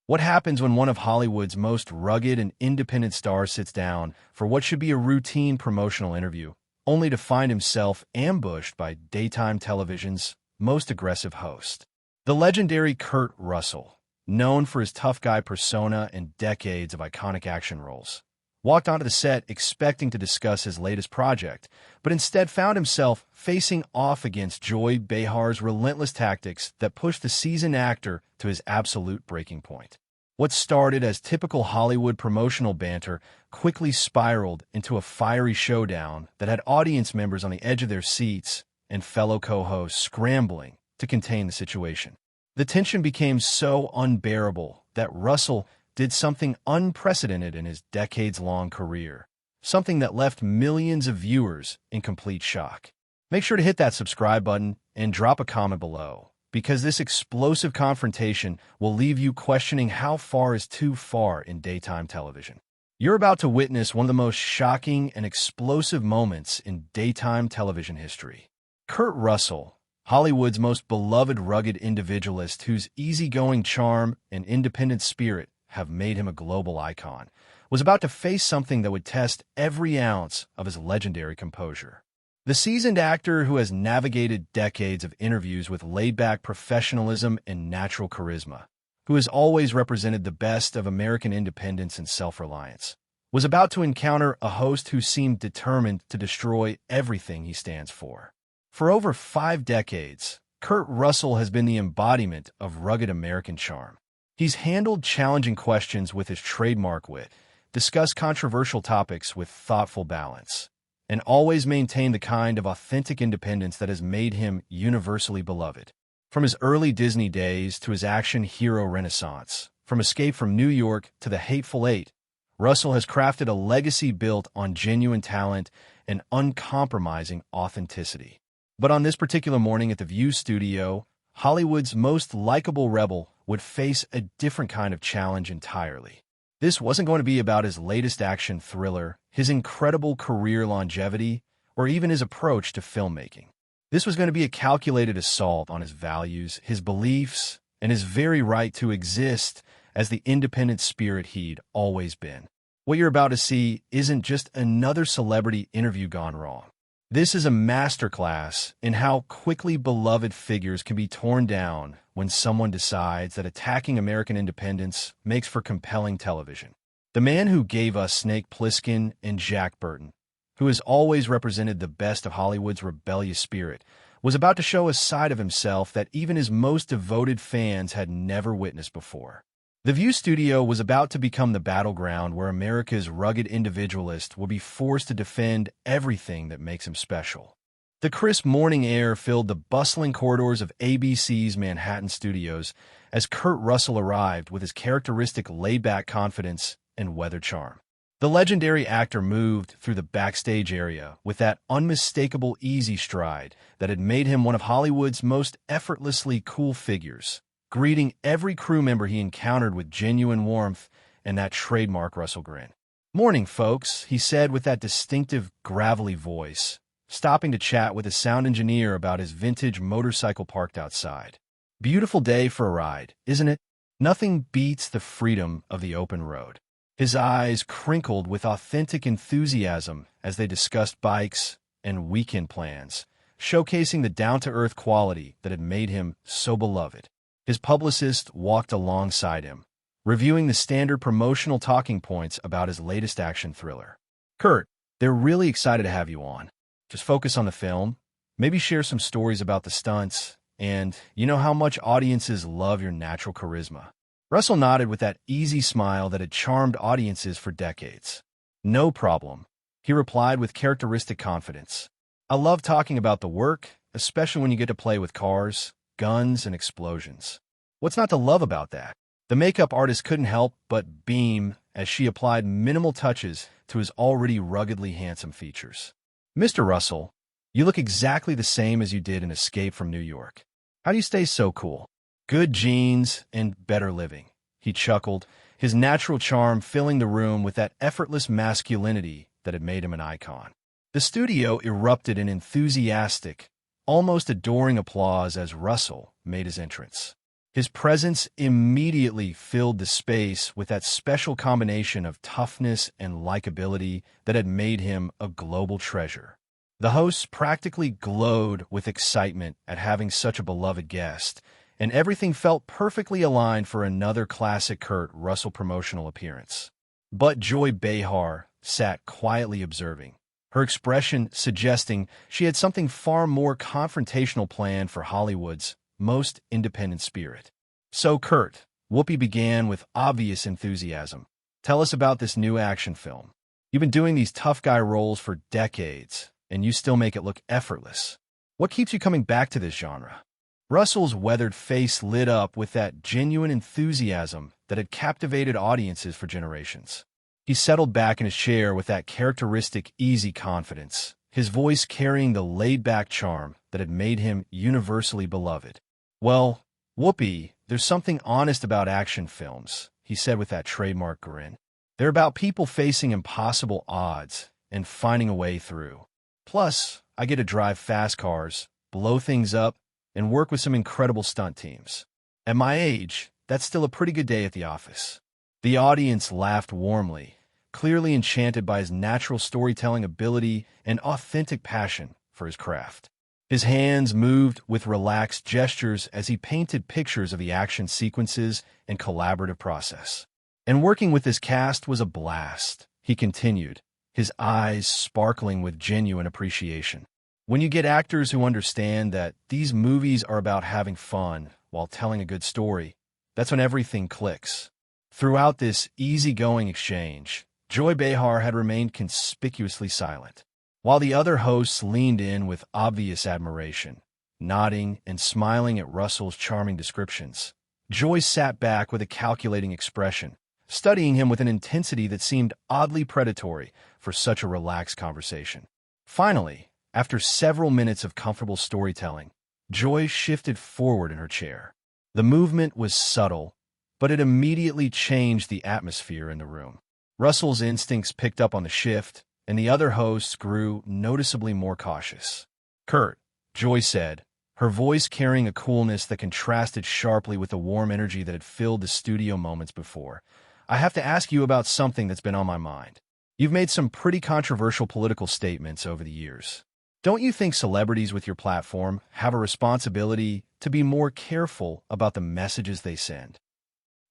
What happens when one of Hollywood's most rugged and independent stars sits down for what should be a routine promotional interview, only to find himself ambushed by daytime television's most aggressive host? The legendary Kurt Russell, known for his tough guy persona and decades of iconic action roles, walked onto the set expecting to discuss his latest project, but instead found himself facing off against Joy Behar's relentless tactics that pushed the seasoned actor to his absolute breaking point. What started as typical Hollywood promotional banter quickly spiraled into a fiery showdown that had audience members on the edge of their seats and fellow co-hosts scrambling to contain the situation. The tension became so unbearable that Russell did something unprecedented in his decades-long career, something that left millions of viewers in complete shock. Make sure to hit that subscribe button and drop a comment below, because this explosive confrontation will leave you questioning how far is too far in daytime television. You're about to witness one of the most shocking and explosive moments in daytime television history. Kurt Russell, Hollywood's most beloved rugged individualist whose easygoing charm and independent spirit have made him a global icon, was about to face something that would test every ounce of his legendary composure. The seasoned actor who has navigated decades of interviews with laid-back professionalism and natural charisma, who has always represented the best of American independence and self-reliance, was about to encounter a host who seemed determined to destroy everything he stands for. For over 5 decades, Kurt Russell has been the embodiment of rugged American charm. He's handled challenging questions with his trademark wit, discussed controversial topics with thoughtful balance, and always maintained the kind of authentic independence that has made him universally beloved. From his early Disney days to his action hero renaissance, from Escape from New York to The Hateful Eight, Russell has crafted a legacy built on genuine talent and uncompromising authenticity. But on this particular morning at the View studio, Hollywood's most likable rebel would face a different kind of challenge entirely. This wasn't going to be about his latest action thriller, his incredible career longevity, or even his approach to filmmaking. This was going to be a calculated assault on his values, his beliefs, and his very right to exist as the independent spirit he'd always been. What you're about to see isn't just another celebrity interview gone wrong. This is a masterclass in how quickly beloved figures can be torn down when someone decides that attacking American independence makes for compelling television. The man who gave us Snake Plissken and Jack Burton, who has always represented the best of Hollywood's rebellious spirit, was about to show a side of himself that even his most devoted fans had never witnessed before. The View studio was about to become the battleground where America's rugged individualist will be forced to defend everything that makes him special. The crisp morning air filled the bustling corridors of ABC's Manhattan studios as Kurt Russell arrived with his characteristic laid-back confidence and weather charm. The legendary actor moved through the backstage area with that unmistakable easy stride that had made him one of Hollywood's most effortlessly cool figures, greeting every crew member he encountered with genuine warmth and that trademark Russell grin. "Morning, folks," he said with that distinctive, gravelly voice, stopping to chat with a sound engineer about his vintage motorcycle parked outside. "Beautiful day for a ride, isn't it? Nothing beats the freedom of the open road." His eyes crinkled with authentic enthusiasm as they discussed bikes and weekend plans, showcasing the down-to-earth quality that had made him so beloved. His publicist walked alongside him, reviewing the standard promotional talking points about his latest action thriller. "Kurt, they're really excited to have you on. Just focus on the film, maybe share some stories about the stunts, and you know how much audiences love your natural charisma." Russell nodded with that easy smile that had charmed audiences for decades. "No problem," he replied with characteristic confidence. "I love talking about the work, especially when you get to play with cars, guns, and explosions. What's not to love about that?" The makeup artist couldn't help but beam as she applied minimal touches to his already ruggedly handsome features. "Mr. Russell, you look exactly the same as you did in Escape from New York. How do you stay so cool?" "Good genes and better living," he chuckled, his natural charm filling the room with that effortless masculinity that had made him an icon. The studio erupted in enthusiastic, almost adoring applause as Russell made his entrance. His presence immediately filled the space with that special combination of toughness and likability that had made him a global treasure. The hosts practically glowed with excitement at having such a beloved guest, and everything felt perfectly aligned for another classic Kurt Russell promotional appearance. But Joy Behar sat quietly observing, her expression suggesting she had something far more confrontational planned for Hollywood's most independent spirit. So, Kurt, Whoopi began with obvious enthusiasm. Tell us about this new action film. You've been doing these tough guy roles for decades, and you still make it look effortless. What keeps you coming back to this genre? Russell's weathered face lit up with that genuine enthusiasm that had captivated audiences for generations. He settled back in his chair with that characteristic easy confidence, his voice carrying the laid-back charm that had made him universally beloved. Well, Whoopi, there's something honest about action films, he said with that trademark grin. They're about people facing impossible odds and finding a way through. Plus, I get to drive fast cars, blow things up, and work with some incredible stunt teams. At my age, that's still a pretty good day at the office. The audience laughed warmly, clearly enchanted by his natural storytelling ability and authentic passion for his craft. His hands moved with relaxed gestures as he painted pictures of the action sequences and collaborative process. And working with his cast was a blast, he continued, his eyes sparkling with genuine appreciation. When you get actors who understand that these movies are about having fun while telling a good story, that's when everything clicks. Throughout this easygoing exchange, Joy Behar had remained conspicuously silent, while the other hosts leaned in with obvious admiration, nodding and smiling at Russell's charming descriptions. Joy sat back with a calculating expression, studying him with an intensity that seemed oddly predatory for such a relaxed conversation. Finally, after several minutes of comfortable storytelling, Joy shifted forward in her chair. The movement was subtle, but it immediately changed the atmosphere in the room. Russell's instincts picked up on the shift, and the other hosts grew noticeably more cautious. Kurt, Joy said, her voice carrying a coolness that contrasted sharply with the warm energy that had filled the studio moments before. I have to ask you about something that's been on my mind. You've made some pretty controversial political statements over the years. Don't you think celebrities with your platform have a responsibility to be more careful about the messages they send?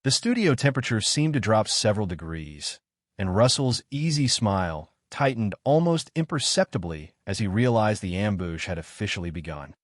The studio temperature seemed to drop several degrees, and Russell's easy smile tightened almost imperceptibly as he realized the ambush had officially begun.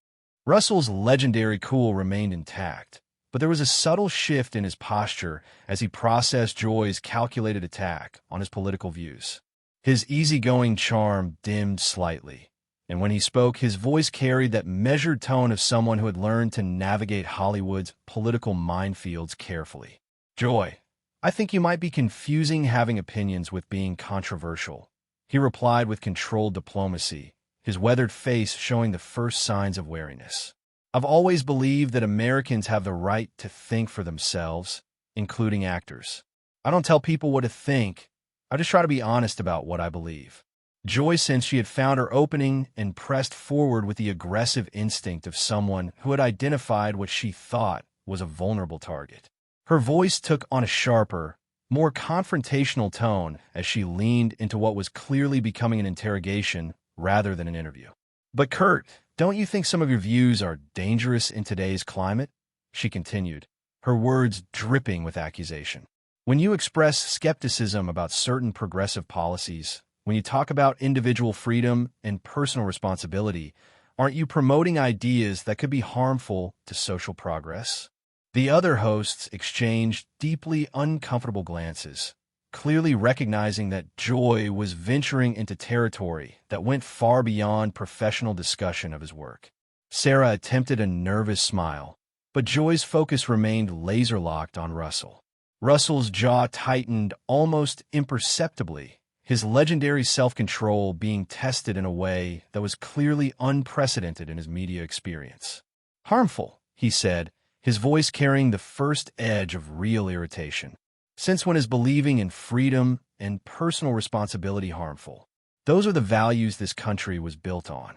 Russell's legendary cool remained intact, but there was a subtle shift in his posture as he processed Joy's calculated attack on his political views. His easygoing charm dimmed slightly, and when he spoke, his voice carried that measured tone of someone who had learned to navigate Hollywood's political minefields carefully. Joy, I think you might be confusing having opinions with being controversial, he replied with controlled diplomacy, his weathered face showing the first signs of wariness. I've always believed that Americans have the right to think for themselves, including actors. I don't tell people what to think. I just try to be honest about what I believe. Joy sensed she had found her opening and pressed forward with the aggressive instinct of someone who had identified what she thought was a vulnerable target. Her voice took on a sharper, more confrontational tone as she leaned into what was clearly becoming an interrogation rather than an interview. But Kurt, don't you think some of your views are dangerous in today's climate? She continued, her words dripping with accusation. When you express skepticism about certain progressive policies, when you talk about individual freedom and personal responsibility, aren't you promoting ideas that could be harmful to social progress? The other hosts exchanged deeply uncomfortable glances, clearly recognizing that Joy was venturing into territory that went far beyond professional discussion of his work. Sarah attempted a nervous smile, but Joy's focus remained laser-locked on Russell. Russell's jaw tightened almost imperceptibly, his legendary self-control being tested in a way that was clearly unprecedented in his media experience. Harmful, he said, his voice carrying the first edge of real irritation. Since when is believing in freedom and personal responsibility harmful? Those are the values this country was built on.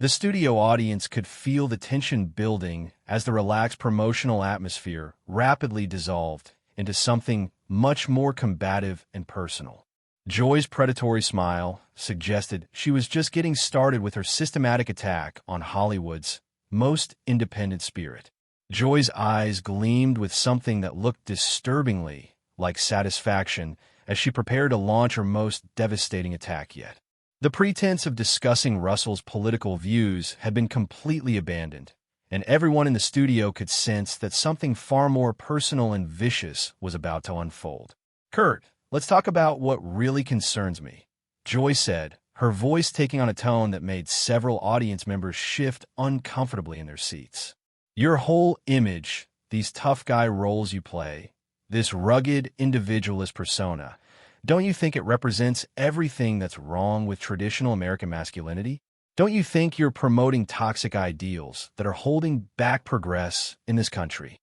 The studio audience could feel the tension building as the relaxed promotional atmosphere rapidly dissolved into something much more combative and personal. Joy's predatory smile suggested she was just getting started with her systematic attack on Hollywood's most independent spirit. Joy's eyes gleamed with something that looked disturbingly like satisfaction as she prepared to launch her most devastating attack yet. The pretense of discussing Russell's political views had been completely abandoned, and everyone in the studio could sense that something far more personal and vicious was about to unfold. "Kurt, let's talk about what really concerns me," Joy said, her voice taking on a tone that made several audience members shift uncomfortably in their seats. "Your whole image, these tough guy roles you play, this rugged individualist persona, don't you think it represents everything that's wrong with traditional American masculinity? Don't you think you're promoting toxic ideals that are holding back progress in this country?"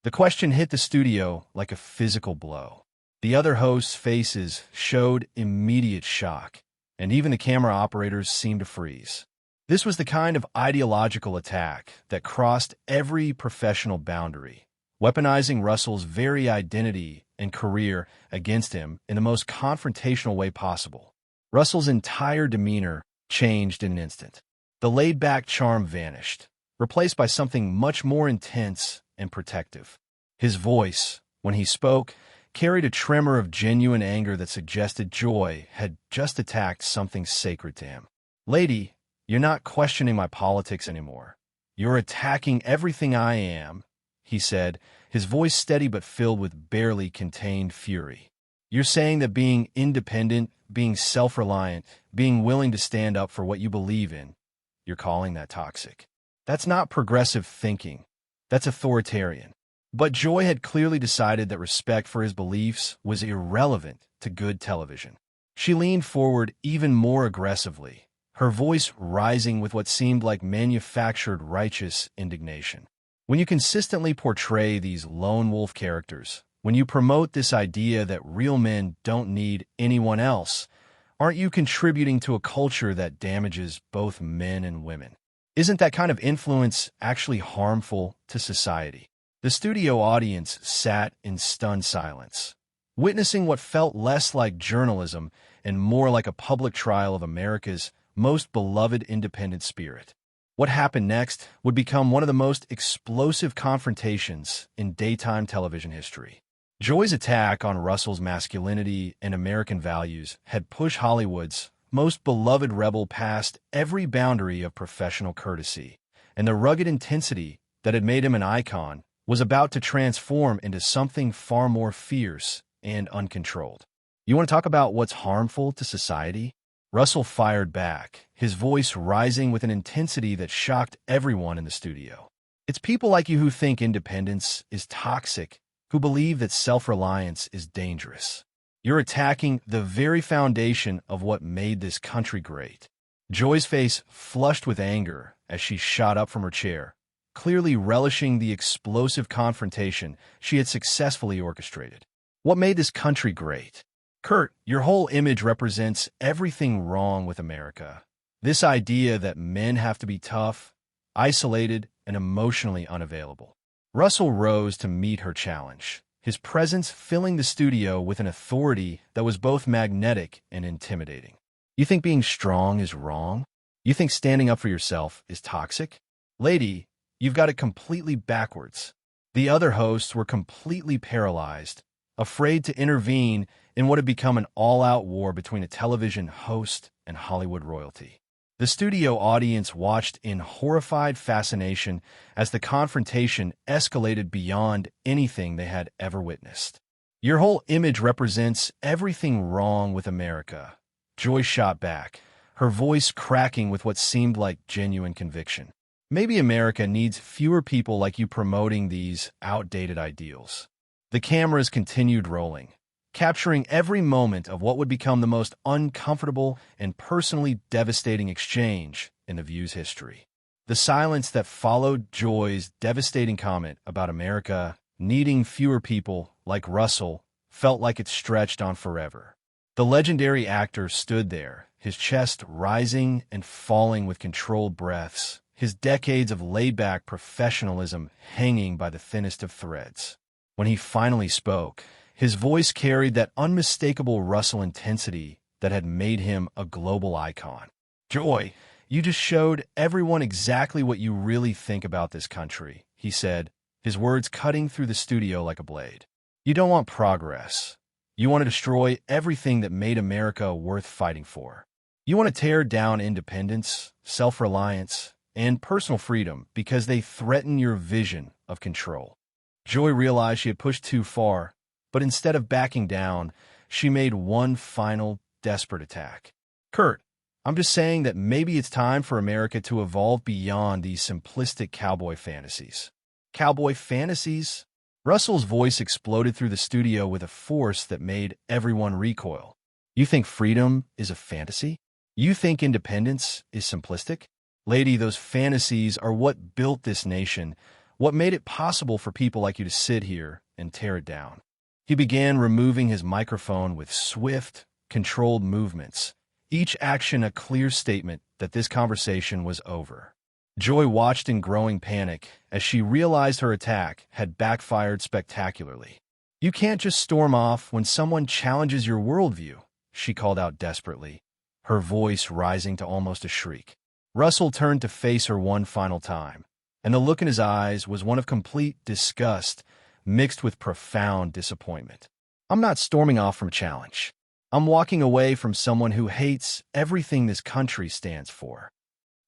The question hit the studio like a physical blow. The other hosts' faces showed immediate shock, and even the camera operators seemed to freeze. This was the kind of ideological attack that crossed every professional boundary, weaponizing Russell's very identity and career against him in the most confrontational way possible. Russell's entire demeanor changed in an instant. The laid-back charm vanished, replaced by something much more intense and protective. His voice, when he spoke, carried a tremor of genuine anger that suggested Joy had just attacked something sacred to him. "Lady, you're not questioning my politics anymore. You're attacking everything I am," he said, his voice steady but filled with barely contained fury. "You're saying that being independent, being self-reliant, being willing to stand up for what you believe in, you're calling that toxic. That's not progressive thinking. That's authoritarian." But Joy had clearly decided that respect for his beliefs was irrelevant to good television. She leaned forward even more aggressively, her voice rising with what seemed like manufactured righteous indignation. "When you consistently portray these lone wolf characters, when you promote this idea that real men don't need anyone else, aren't you contributing to a culture that damages both men and women? Isn't that kind of influence actually harmful to society?" The studio audience sat in stunned silence, witnessing what felt less like journalism and more like a public trial of America's most beloved independent spirit. What happened next would become one of the most explosive confrontations in daytime television history. Joy's attack on Russell's masculinity and American values had pushed Hollywood's most beloved rebel past every boundary of professional courtesy, and the rugged intensity that had made him an icon was about to transform into something far more fierce and uncontrolled. "You want to talk about what's harmful to society?" Russell fired back, his voice rising with an intensity that shocked everyone in the studio. "It's people like you who think independence is toxic, who believe that self-reliance is dangerous. You're attacking the very foundation of what made this country great." Joy's face flushed with anger as she shot up from her chair, clearly relishing the explosive confrontation she had successfully orchestrated. "What made this country great? Kurt, your whole image represents everything wrong with America. This idea that men have to be tough, isolated, and emotionally unavailable." Russell rose to meet her challenge, his presence filling the studio with an authority that was both magnetic and intimidating. "You think being strong is wrong? You think standing up for yourself is toxic? Lady, you've got it completely backwards." The other hosts were completely paralyzed, afraid to intervene in what had become an all-out war between a television host and Hollywood royalty. The studio audience watched in horrified fascination as the confrontation escalated beyond anything they had ever witnessed. "Your whole image represents everything wrong with America," Joy shot back, her voice cracking with what seemed like genuine conviction. "Maybe America needs fewer people like you promoting these outdated ideals." The cameras continued rolling, capturing every moment of what would become the most uncomfortable and personally devastating exchange in The View's history. The silence that followed Joy's devastating comment about America needing fewer people like Russell felt like it stretched on forever. The legendary actor stood there, his chest rising and falling with controlled breaths, his decades of laid-back professionalism hanging by the thinnest of threads. When he finally spoke, his voice carried that unmistakable Russell intensity that had made him a global icon. "Joy, you just showed everyone exactly what you really think about this country," he said, his words cutting through the studio like a blade. "You don't want progress. You want to destroy everything that made America worth fighting for. You want to tear down independence, self-reliance, and personal freedom because they threaten your vision of control." Joy realized she had pushed too far, but instead of backing down, she made one final, desperate attack. "Kurt, I'm just saying that maybe it's time for America to evolve beyond these simplistic cowboy fantasies." "Cowboy fantasies?" Russell's voice exploded through the studio with a force that made everyone recoil. "You think freedom is a fantasy? You think independence is simplistic? Lady, those fantasies are what built this nation, what made it possible for people like you to sit here and tear it down." He began removing his microphone with swift, controlled movements, each action a clear statement that this conversation was over. Joy watched in growing panic as she realized her attack had backfired spectacularly. "You can't just storm off when someone challenges your worldview," she called out desperately, her voice rising to almost a shriek. Russell turned to face her one final time, and the look in his eyes was one of complete disgust mixed with profound disappointment. "I'm not storming off from a challenge. I'm walking away from someone who hates everything this country stands for."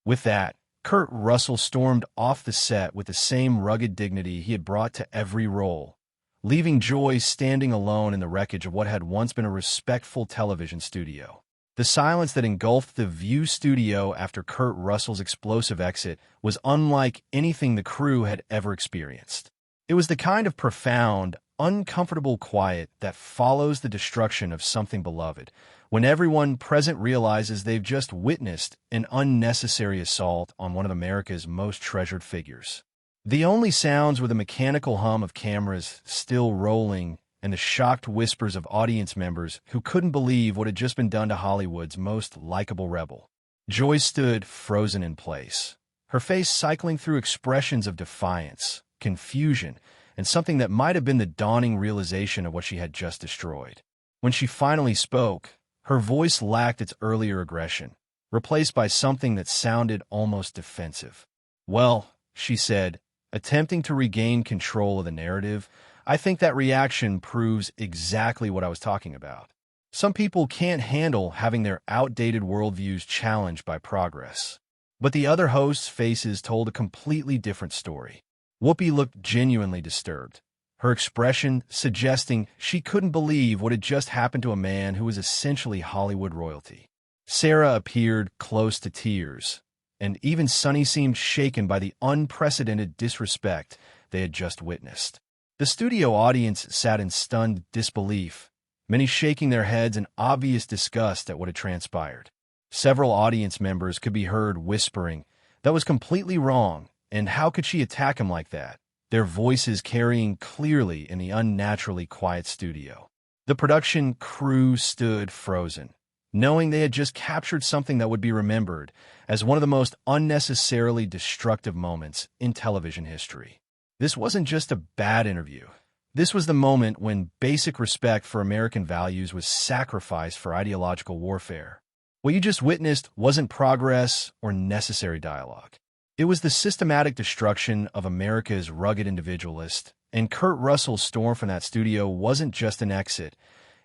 With that, Kurt Russell stormed off the set with the same rugged dignity he had brought to every role, leaving Joy standing alone in the wreckage of what had once been a respectful television studio. The silence that engulfed the View studio after Kurt Russell's explosive exit was unlike anything the crew had ever experienced. It was the kind of profound, uncomfortable quiet that follows the destruction of something beloved, when everyone present realizes they've just witnessed an unnecessary assault on one of America's most treasured figures. The only sounds were the mechanical hum of cameras still rolling and the shocked whispers of audience members who couldn't believe what had just been done to Hollywood's most likable rebel. Joy stood frozen in place, her face cycling through expressions of defiance, confusion, and something that might have been the dawning realization of what she had just destroyed. When she finally spoke, her voice lacked its earlier aggression, replaced by something that sounded almost defensive. "Well," she said, attempting to regain control of the narrative, "I think that reaction proves exactly what I was talking about. Some people can't handle having their outdated worldviews challenged by progress." But the other hosts' faces told a completely different story. Whoopi looked genuinely disturbed, her expression suggesting she couldn't believe what had just happened to a man who was essentially Hollywood royalty. Sarah appeared close to tears, and even Sunny seemed shaken by the unprecedented disrespect they had just witnessed. The studio audience sat in stunned disbelief, many shaking their heads in obvious disgust at what had transpired. Several audience members could be heard whispering, "That was completely wrong, and how could she attack him like that?" their voices carrying clearly in the unnaturally quiet studio. The production crew stood frozen, knowing they had just captured something that would be remembered as one of the most unnecessarily destructive moments in television history. This wasn't just a bad interview. This was the moment when basic respect for American values was sacrificed for ideological warfare. What you just witnessed wasn't progress or necessary dialogue. It was the systematic destruction of America's rugged individualist, and Kurt Russell's storm from that studio wasn't just an exit.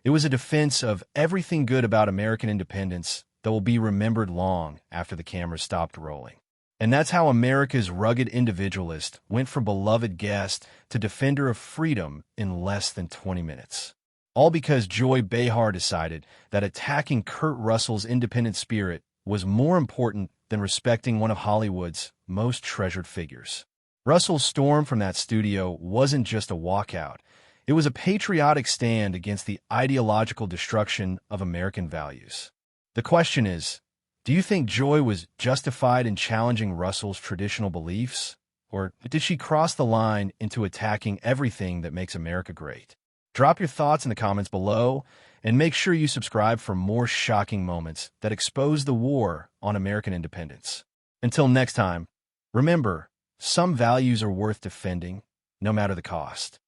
It was a defense of everything good about American independence that will be remembered long after the cameras stopped rolling. And that's how America's rugged individualist went from beloved guest to defender of freedom in less than 20 minutes. All because Joy Behar decided that attacking Kurt Russell's independent spirit was more important than respecting one of Hollywood's most treasured figures. Russell's storm from that studio wasn't just a walkout. It was a patriotic stand against the ideological destruction of American values. The question is, do you think Joy was justified in challenging Russell's traditional beliefs? Or did she cross the line into attacking everything that makes America great? Drop your thoughts in the comments below, And make sure you subscribe for more shocking moments that expose the war on American independence. Until next time, remember, some values are worth defending, no matter the cost.